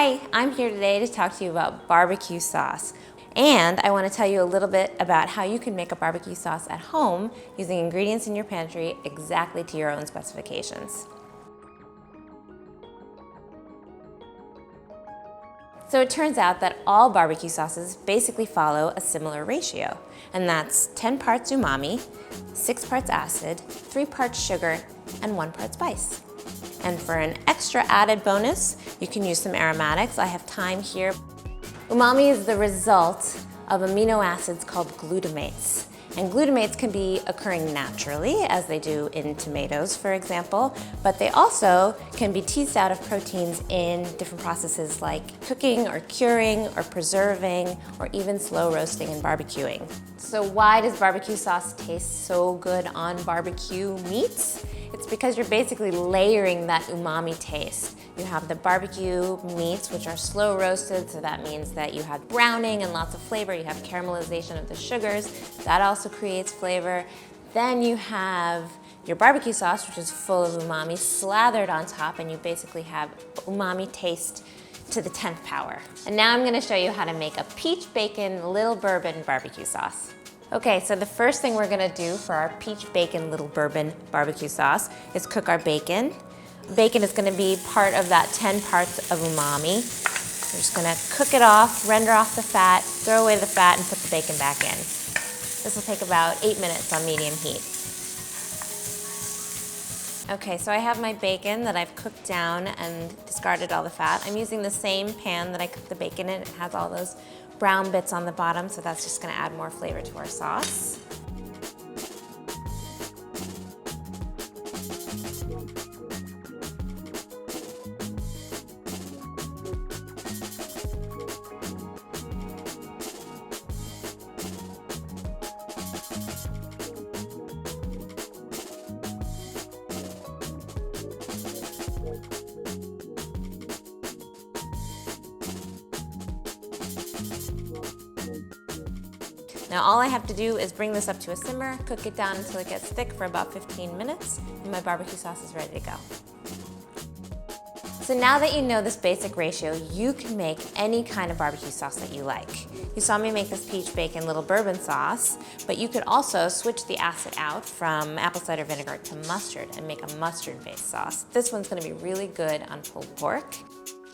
Hi, I'm here today to talk to you about barbecue sauce. And I want to tell you a little bit about how you can make a barbecue sauce at home using ingredients in your pantry exactly to your own specifications. So it turns out that all barbecue sauces basically follow a similar ratio, and that's 10 parts umami, 6 parts acid, 3 parts sugar, and 1 part spice. And for an extra added bonus, you can use some aromatics. I have thyme here. Umami is the result of amino acids called glutamates. And glutamates can be occurring naturally, as they do in tomatoes, for example, but they also can be teased out of proteins in different processes like cooking or curing or preserving or even slow roasting and barbecuing. So why does barbecue sauce taste so good on barbecue meats? It's because you're basically layering that umami taste. You have the barbecue meats, which are slow roasted, so that means that you have browning and lots of flavor. You have caramelization of the sugars. That also creates flavor. Then you have your barbecue sauce, which is full of umami, slathered on top, and you basically have umami taste to the 10th power. And now I'm gonna show you how to make a peach bacon little bourbon barbecue sauce. Okay, so the first thing we're gonna do for our peach bacon little bourbon barbecue sauce is cook our bacon. Bacon is gonna be part of that 10 parts of umami. We're just gonna cook it off, render off the fat, throw away the fat, and put the bacon back in. This will take about 8 minutes on medium heat. Okay, so I have my bacon that I've cooked down and discarded all the fat. I'm using the same pan that I cooked the bacon in. It has all those brown bits on the bottom, so that's just gonna add more flavor to our sauce. Now all I have to do is bring this up to a simmer, cook it down until it gets thick for about 15 minutes, and my barbecue sauce is ready to go. So now that you know this basic ratio, you can make any kind of barbecue sauce that you like. You saw me make this peach bacon little bourbon sauce, but you could also switch the acid out from apple cider vinegar to mustard and make a mustard-based sauce. This one's gonna be really good on pulled pork.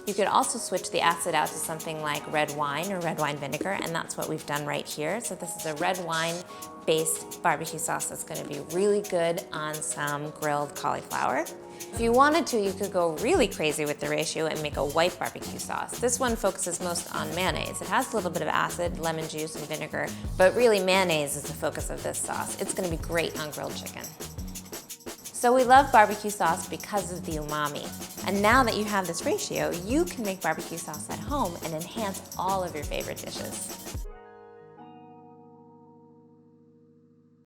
You could also switch the acid out to something like red wine or red wine vinegar, and that's what we've done right here. So this is a red wine-based barbecue sauce that's gonna be really good on some grilled cauliflower. If you wanted to, you could go really crazy with the ratio and make a white barbecue sauce. This one focuses most on mayonnaise. It has a little bit of acid, lemon juice, and vinegar, but really mayonnaise is the focus of this sauce. It's gonna be great on grilled chicken. So we love barbecue sauce because of the umami. And now that you have this ratio, you can make barbecue sauce at home and enhance all of your favorite dishes.